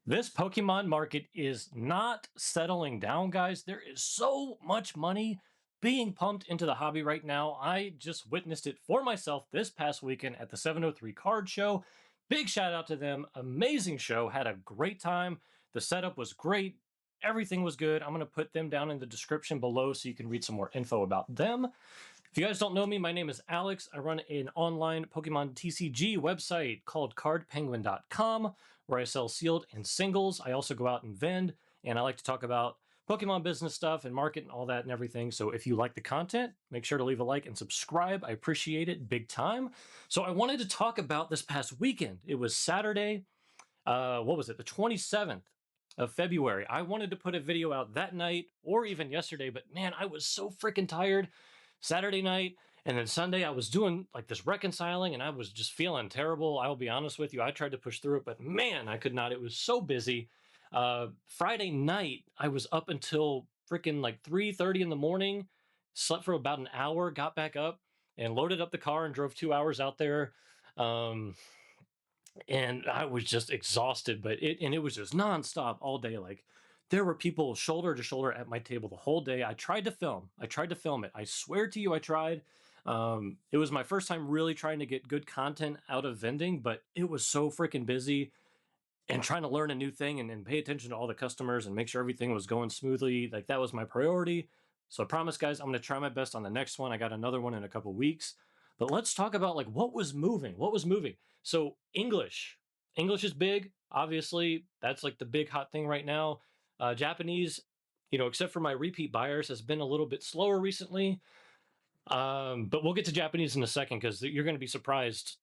This Pokemon market is not settling down, guys. There is so much money being pumped into the hobby right now. I just witnessed it for myself this past weekend at the 703 Card Show. Big shout out to them. Amazing show. Had a great time. The setup was great. Everything was good. I'm going to put them down in the description below so you can read some more info about them. If you guys don't know me, my name is Alex. I run an online Pokemon TCG website called cardpenguin.com where I sell sealed and singles. I also go out and vend, and I like to talk about Pokemon business stuff and market and all that and everything. So if you like the content, make sure to leave a like and subscribe. I appreciate it big time. So I wanted to talk about this past weekend. It was Saturday, what was it, the 27th of February. I wanted to put a video out that night or even yesterday, but man, I was so freaking tired. Saturday night and then Sunday, I was doing like this reconciling and I was just feeling terrible. I'll be honest with you. I tried to push through it, but man, I could not. It was so busy. Friday night, I was up until freaking like 3:30 in the morning, slept for about an hour, got back up and loaded up the car and drove 2 hours out there. Um, and I was just exhausted, but it was just nonstop all day. Like there were people shoulder to shoulder at my table the whole day. I tried to film. I tried to film it. I swear to you, I tried. It was my first time really trying to get good content out of vending, but it was so freaking busy and trying to learn a new thing and pay attention to all the customers and make sure everything was going smoothly. Like that was my priority. So I promise, guys, I'm going to try my best on the next one. I got another one in a couple weeks. But let's talk about like what was moving. What was moving? So English is big. Obviously, that's like the big hot thing right now. Japanese, except for my repeat buyers, has been a little bit slower recently. But we'll get to Japanese in a second because you're going to be surprised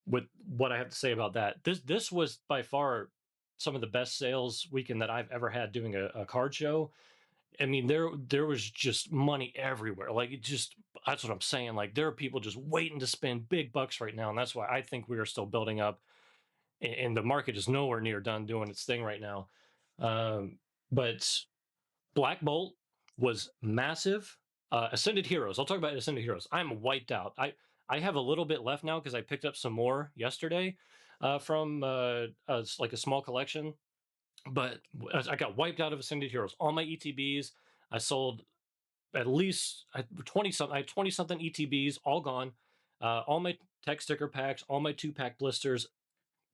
with what I have to say about that. This was by far some of the best sales weekend that I've ever had doing a card show. I mean, there was just money everywhere. Like it just that's what I'm saying. Like there are people just waiting to spend big bucks right now, and that's why I think we are still building up, and the market is nowhere near done doing its thing right now. Um, but Black Bolt was massive. Ascended Heroes. I'll talk about Ascended Heroes. I'm wiped out. I have a little bit left now because I picked up some more yesterday from like a small collection. But I got wiped out of Ascended Heroes. All my ETBs, I sold at least 20 something. I had 20 something ETBs, all gone. All my tech sticker packs, all my 2-pack blisters,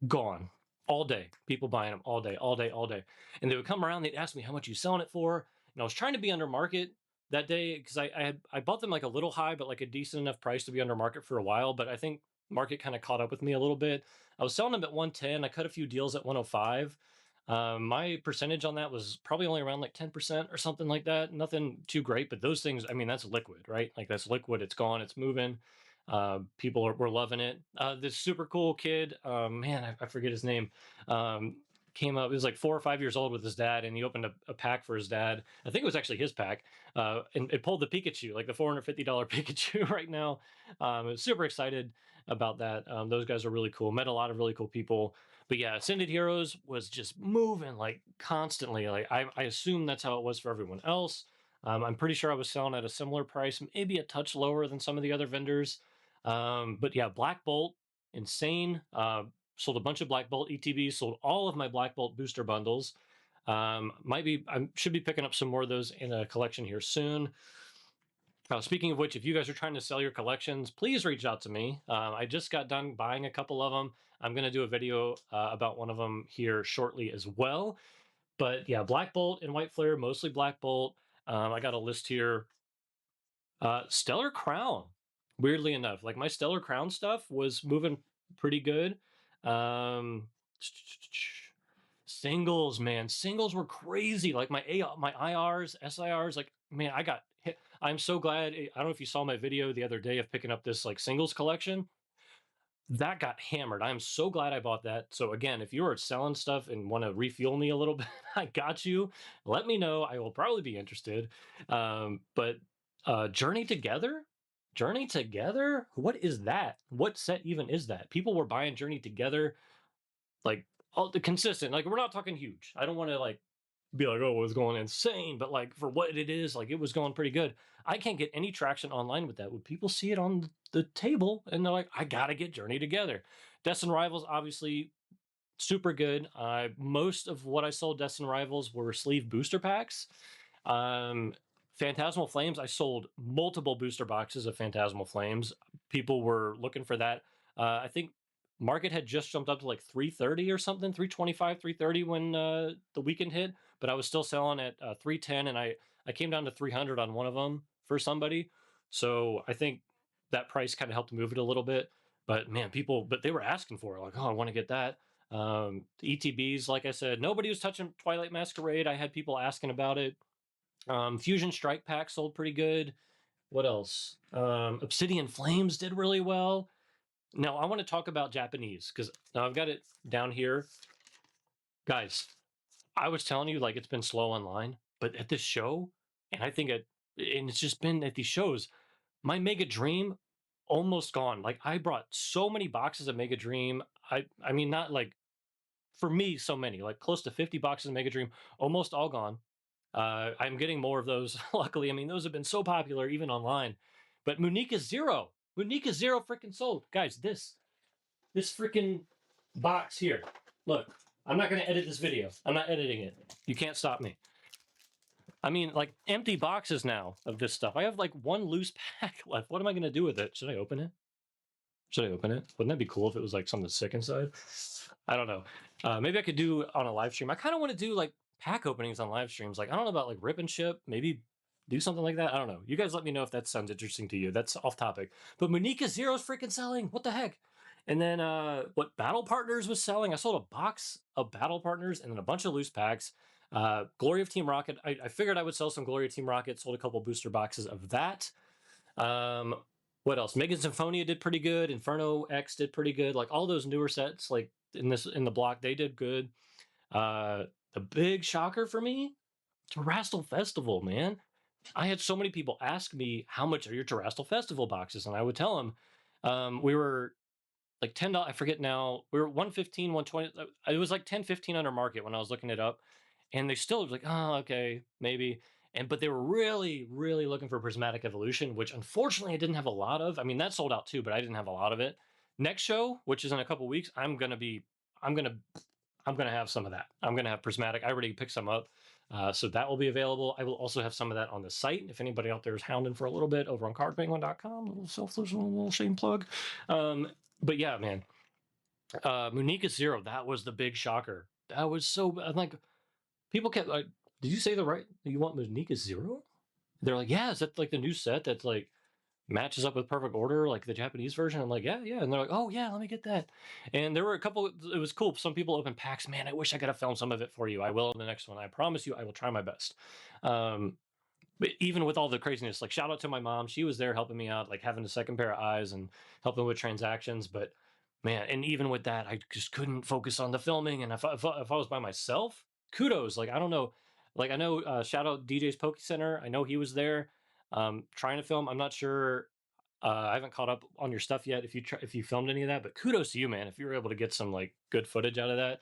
gone all day. People buying them all day, all day, all day. And they would come around, they'd ask me how much you selling it for. And I was trying to be under market that day because I bought them like a little high, but like a decent enough price to be under market for a while. But I think market kind of caught up with me a little bit. I was selling them at 110. I cut a few deals at 105. My percentage on that was probably only around like 10% or something like that. Nothing too great, but those things, I mean, that's liquid, right? Like that's liquid. It's gone. It's moving. People were loving it. This super cool kid, man, I forget his name. Came up. He was like 4 or 5 years old with his dad, and he opened a pack for his dad. I think it was actually his pack, and it pulled the Pikachu, like the $450 Pikachu right now. I was super excited about that. Those guys are really cool. Met a lot of really cool people. But yeah, Ascended Heroes was just moving like constantly. Like I assume that's how it was for everyone else. I'm pretty sure I was selling at a similar price, maybe a touch lower than some of the other vendors. But yeah, Black Bolt, insane. Sold a bunch of Black Bolt ETBs, sold all of my Black Bolt booster bundles. I should be picking up some more of those in a collection here soon. Speaking of which, if you guys are trying to sell your collections, please reach out to me. I just got done buying a couple of them. I'm going to do a video about one of them here shortly as well. But yeah, Black Bolt and White Flare, mostly Black Bolt. I got a list here. Stellar Crown, weirdly enough, like my Stellar Crown stuff was moving pretty good. Um, Singles, man, singles were crazy. Like my IRs, SIRs, like man, I got hit. I'm so glad. I don't know if you saw my video the other day of picking up this like singles collection. That got hammered. I'm so glad I bought that. So again, if you are selling stuff and want to refuel me a little bit, I got you. Let me know. I will probably be interested. But Journey Together? Journey Together? What is that? What set even is that? People were buying Journey Together like all the consistent. Like we're not talking huge. I don't want to like be like, oh, it was going insane, but like for what it is, like it was going pretty good. I can't get any traction online with that. When people see it on the table and they're like, I gotta get Journey Together. Destin Rivals, obviously super good. Most of what I sold Destin Rivals were sleeve booster packs. Um, Phantasmal Flames, I sold multiple booster boxes of Phantasmal Flames. People were looking for that. I think market had just jumped up to like 330 or something, 325, 330 when the weekend hit, but I was still selling at 310, and I came down to 300 on one of them for somebody. So I think that price kind of helped move it a little bit. But man, but they were asking for it, like, oh, I want to get that. The ETBs, like I said, nobody was touching Twilight Masquerade. I had people asking about it. Fusion Strike Pack sold pretty good. What else? Obsidian Flames did really well. Now I want to talk about Japanese because now I've got it down here, guys. I was telling you like it's been slow online, but at this show, and I think and it's just been at these shows. My Mega Dream almost gone. Like I brought so many boxes of Mega Dream. I mean not like for me so many, like close to 50 boxes of Mega Dream, almost all gone. I'm getting more of those. Luckily, I mean those have been so popular even online. But Munika Zero, Munika Zero freaking sold, guys. This freaking box here. Look, I'm not going to edit this video. I'm not editing it. You can't stop me. I mean, like empty boxes now of this stuff. I have like one loose pack left. What am I going to do with it? Should I open it? Should I open it? Wouldn't that be cool if it was like something sick inside? I don't know. Maybe I could do on a live stream. I kind of want to do like pack openings on live streams. Like I don't know about like rip and ship. Maybe do something like that. I don't know. You guys let me know if that sounds interesting to you. That's off topic. But Munika Zero's freaking selling. What the heck? And then what Battle Partners was selling? I sold a box of Battle Partners and then a bunch of loose packs. Glory of Team Rocket. I figured I would sell some Glory of Team Rocket. Sold a couple booster boxes of that. What else? Megan Symphonia did pretty good. Inferno X did pretty good. Like all those newer sets, like in the block, they did good. The big shocker for me, Terrastal Festival, man. I had so many people ask me how much are your Terrastal Festival boxes, and I would tell them we were like $10. I forget now. We were 115, 120. It was like 10, 15 under market when I was looking it up, and they still was like, oh, okay, maybe. But they were really, really looking for Prismatic Evolution, which unfortunately I didn't have a lot of. I mean, that sold out too, but I didn't have a lot of it. Next show, which is in a couple weeks, I'm gonna have some of that. I'm gonna have Prismatic. I already picked some up, so that will be available. I will also have some of that on the site. If anybody out there is hounding for a little bit over on cardpenguin.com, a little selfless, a little shame plug. But yeah, man, Munika Zero, that was the big shocker. That was so. I'm like, people kept like, did you say the right? You want Munika Zero? They're like, yeah, is that like the new set that's like matches up with Perfect Order, like the Japanese version? I'm like, yeah, yeah. And they're like, oh yeah, let me get that. And there were a couple. It was cool. Some people opened packs. Man, I wish I could have filmed some of it for you. I will in the next one. I promise you, I will try my best. But even with all the craziness, like shout out to my mom. She was there helping me out, like having a second pair of eyes and helping with transactions. But man, and even with that, I just couldn't focus on the filming. And if I was by myself, kudos. Like I don't know, like I know shout out DJ's Poke Center. I know he was there trying to film. I'm not sure. I haven't caught up on your stuff yet. If you filmed any of that, but kudos to you, man. If you were able to get some like good footage out of that,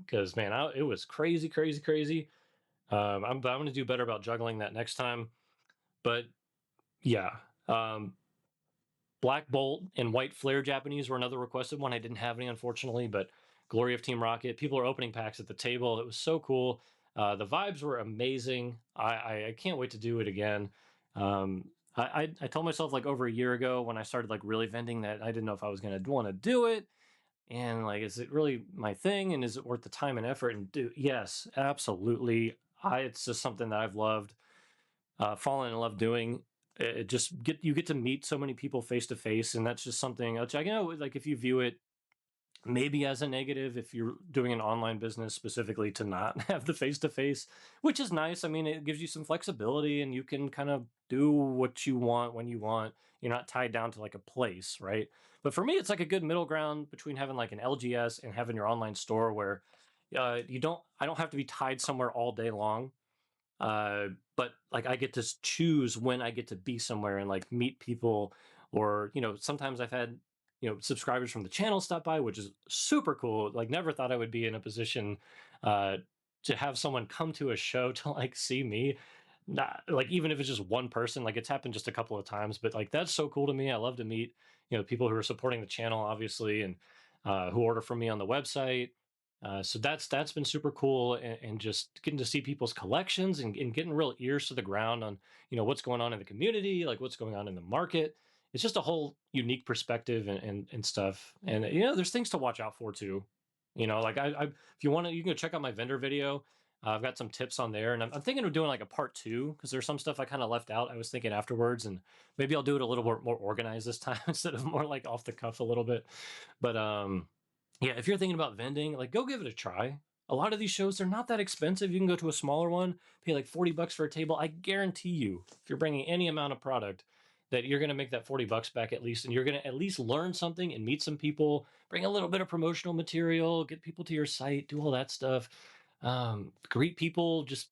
because man, it was crazy, crazy, crazy. I'm going to do better about juggling that next time. But yeah, Black Bolt and White Flare Japanese were another requested one. I didn't have any, unfortunately, but Glory of Team Rocket. People are opening packs at the table. It was so cool. The vibes were amazing. I can't wait to do it again. I told myself like over a year ago when I started like really vending that I didn't know if I was going to want to do it. And like, is it really my thing? And is it worth the time and effort? And yes, absolutely. It's just something that I've loved, fallen in love doing. It just you get to meet so many people face to face, and that's just something which I know. Like if you view it maybe as a negative, if you're doing an online business specifically, to not have the face to face, which is nice. I mean, it gives you some flexibility, and you can kind of do what you want when you want. You're not tied down to like a place, right? But for me, it's like a good middle ground between having like an LGS and having your online store where I don't have to be tied somewhere all day long. But like I get to choose when I get to be somewhere and like meet people, or sometimes I've had subscribers from the channel stop by, which is super cool. Like never thought I would be in a position uh to have someone come to a show to like see me. Not like even if it's just one person, like it's happened just a couple of times, but like that's so cool to me. I love to meet people who are supporting the channel, obviously, and who order from me on the website. So that's been super cool, and just getting to see people's collections, and getting real ears to the ground on what's going on in the community, like what's going on in the market. It's just a whole unique perspective, and stuff. And there's things to watch out for too. Like if you want to, you can go check out my vendor video. I've got some tips on there, and I'm thinking of doing like a part two because there's some stuff I kind of left out. I was thinking afterwards, and maybe I'll do it a little more organized this time instead of more like off the cuff a little bit. But yeah, if you're thinking about vending, like go give it a try. A lot of these shows, they're not that expensive. You can go to a smaller one, pay like 40 bucks for a table. I guarantee you, if you're bringing any amount of product, that you're going to make that 40 bucks back at least, and you're going to at least learn something and meet some people, bring a little bit of promotional material, get people to your site, do all that stuff. Greet people, just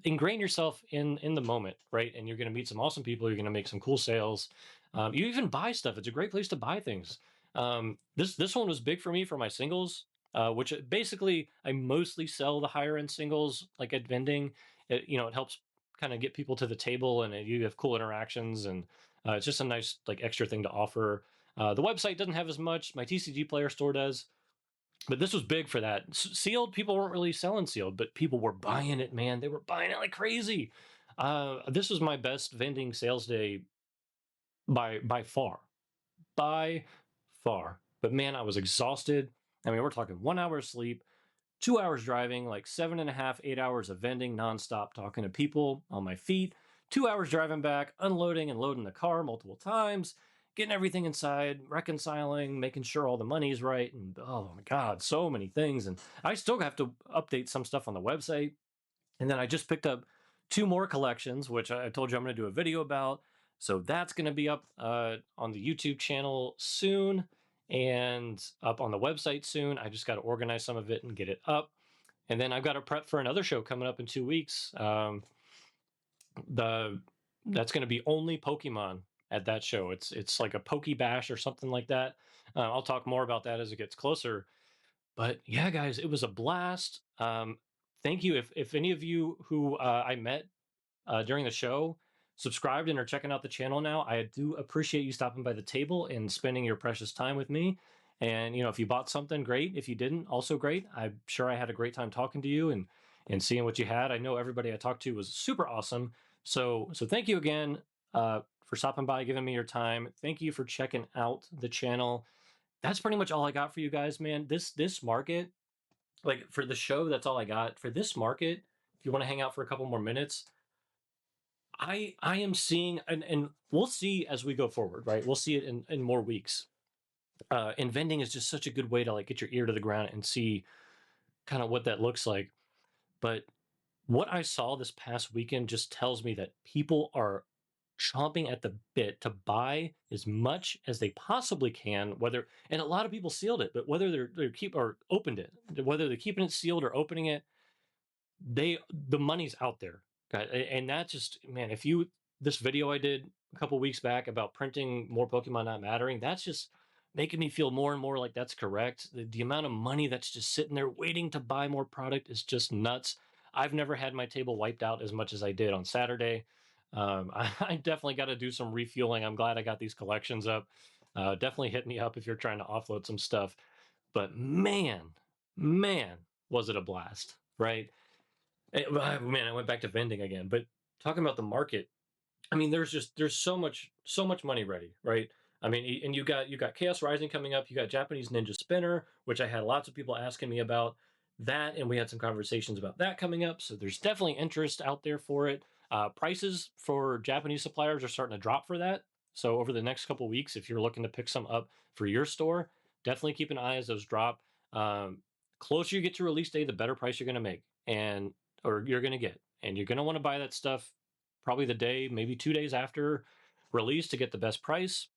ingrain yourself in the moment, right? And you're going to meet some awesome people. You're going to make some cool sales. You even buy stuff. It's a great place to buy things. This one was big for me for my singles, which basically I mostly sell the higher end singles like at vending. It helps kind of get people to the table, and you have cool interactions, and it's just a nice like extra thing to offer. The website doesn't have as much. My TCG player store does, but this was big for that. Sealed, people weren't really selling sealed, but people were buying it, man. They were buying it like crazy. This was my best vending sales day by far, by far. But man, I was exhausted. I mean, we're talking 1 hour of sleep, 2 hours driving, like 7.5, 8 hours of vending nonstop, talking to people on my feet, 2 hours driving back, unloading and loading the car multiple times, getting everything inside, reconciling, making sure all the money's right. And oh my God, so many things. And I still have to update some stuff on the website. And then I just picked up two more collections, which I told you I'm going to do a video about. So that's going to be up on the YouTube channel soon and up on the website soon. I just got to organize some of it and get it up. And then I've got to prep for another show coming up in 2 weeks. The That's going to be only Pokemon at that show. It's like a Poke Bash or something like that. I'll talk more about that as it gets closer. But yeah, guys, it was a blast. Thank you. If any of you who I met during the show subscribed and are checking out the channel now, I do appreciate you stopping by the table and spending your precious time with me. And if you bought something, great. If you didn't, also great. I'm sure I had a great time talking to you and seeing what you had. I know everybody I talked to was super awesome. So thank you again for stopping by, giving me your time. Thank you for checking out the channel. That's pretty much all I got for you guys, man. This market, like for the show, that's all I got for this market. If you want to hang out for a couple more minutes, I am seeing, and we'll see as we go forward, right? We'll see it in more weeks. And vending is just such a good way to like get your ear to the ground and see kind of what that looks like. But what I saw this past weekend just tells me that people are chomping at the bit to buy as much as they possibly can, and a lot of people sealed it, but whether they're keep or opened it, whether they're keeping it sealed or opening it, the money's out there. And that just, man, if you this video I did a couple weeks back about printing more Pokemon not mattering, that's just making me feel more and more like that's correct. The amount of money that's just sitting there waiting to buy more product is just nuts. I've never had my table wiped out as much as I did on Saturday. I definitely got to do some refueling. I'm glad I got these collections up. Definitely hit me up if you're trying to offload some stuff. But man, was it a blast, right? Man, I went back to vending again. But talking about the market, I mean, there's so much money ready, right? I mean, and you got Chaos Rising coming up. You got Japanese Ninja Spinner, which I had lots of people asking me about that, and we had some conversations about that coming up. So there's definitely interest out there for it. Prices for Japanese suppliers are starting to drop for that. So over the next couple weeks, if you're looking to pick some up for your store, definitely keep an eye as those drop. Closer you get to release day, the better price you're going to make, and or you're going to get, and you're going to want to buy that stuff probably the day, maybe 2 days after release to get the best price.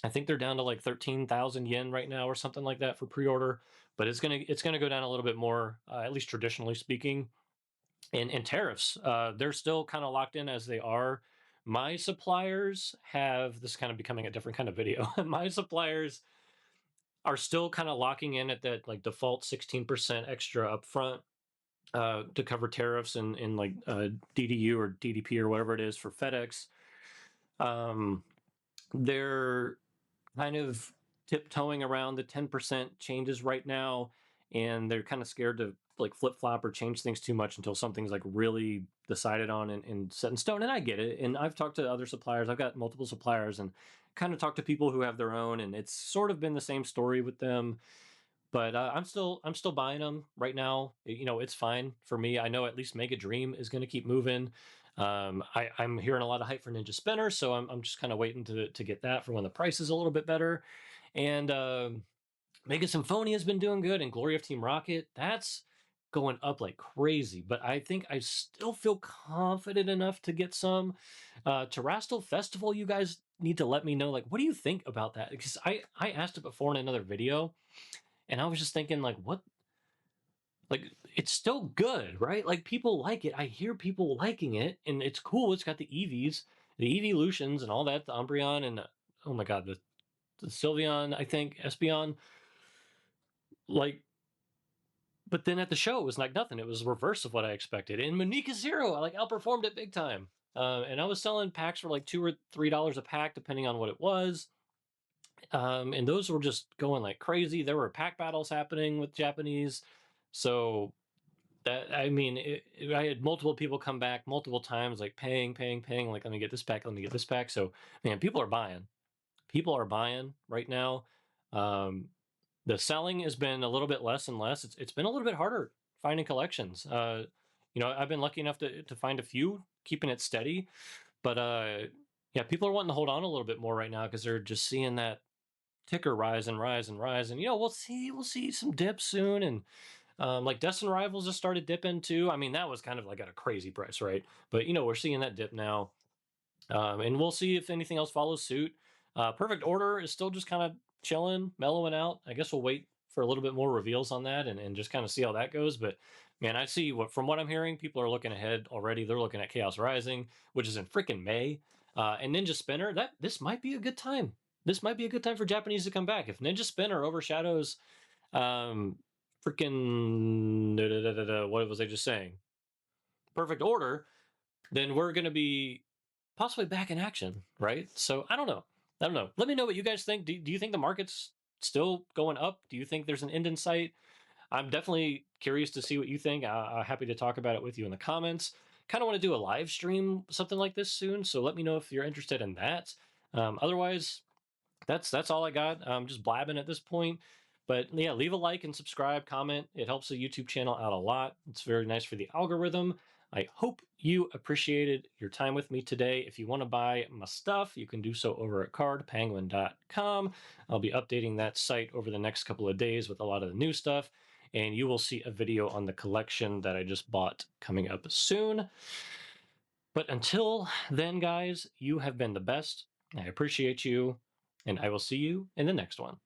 I think they're down to like 13,000 yen right now or something like that for pre-order, but it's gonna go down a little bit more, at least traditionally speaking. And tariffs, they're still kind of locked in as they are. My suppliers have this kind of becoming a different kind of video. My suppliers are still kind of locking in at that like default 16% extra upfront to cover tariffs and like DDU or DDP or whatever it is for FedEx. Um, they're kind of tiptoeing around the 10% changes right now. and they're kind of scared to like flip flop or change things too much until something's like really decided on and set in stone. And I get it. And I've talked to other suppliers. I've got multiple suppliers and kind of talked to people who have their own, and it's sort of been the same story with them. But I'm still buying them right now. It's fine for me. I know at least Mega Dream is going to keep moving. I'm hearing a lot of hype for Ninja Spinner, so I'm just kind of waiting to get that for when the price is a little bit better. And Mega Symphonia has been doing good, and Glory of Team Rocket, that's going up like crazy. But I think I still feel confident enough to get some. Terrestrial Festival, you guys need to let me know, like, what do you think about that? Because I asked it before in another video, and I was just thinking, like, what? Like, it's still good, right? Like, people like it. I hear people liking it, and it's cool. It's got the EVs, the evolutions, and all that, the Umbreon, and oh my god, the Sylveon, I think, Espeon. Like, but then at the show, it was like nothing. It was reverse of what I expected. And Monica Zero, I like outperformed it big time. And I was selling packs for like $2 or $3 a pack, depending on what it was. And those were just going like crazy. There were pack battles happening with Japanese. So that, I mean, I had multiple people come back multiple times, like paying, like, let me get this pack, let me get this pack. So, man, people are buying. People are buying right now. Um, the selling has been a little bit less and less. It's been a little bit harder finding collections. I've been lucky enough to find a few, keeping it steady. But yeah, people are wanting to hold on a little bit more right now because they're just seeing that ticker rise and rise and rise. And we'll see some dips soon. And like Destin Rivals just started dipping too. I mean, that was kind of like at a crazy price, right? But we're seeing that dip now. And we'll see if anything else follows suit. Perfect Order is still just kind of chilling, mellowing out. I guess we'll wait for a little bit more reveals on that and just kind of see how that goes. But man, I see from what I'm hearing, people are looking ahead already. They're looking at Chaos Rising, which is in freaking May. And Ninja Spinner, this might be a good time. This might be a good time for Japanese to come back. If Ninja Spinner overshadows freaking what was I just saying? Perfect Order, then we're going to be possibly back in action, right? So I don't know. Let me know what you guys think. Do you think the market's still going up? Do you think there's an end in sight? I'm definitely curious to see what you think. I'm happy to talk about it with you in the comments. Kind of want to do a live stream, something like this soon. So let me know if you're interested in that. Otherwise, that's all I got. I'm just blabbing at this point. But yeah, leave a like and subscribe, comment. It helps the YouTube channel out a lot. It's very nice for the algorithm. I hope you appreciated your time with me today. If you want to buy my stuff, you can do so over at cardpenguin.com. I'll be updating that site over the next couple of days with a lot of the new stuff, and you will see a video on the collection that I just bought coming up soon. But until then, guys, you have been the best. I appreciate you, and I will see you in the next one.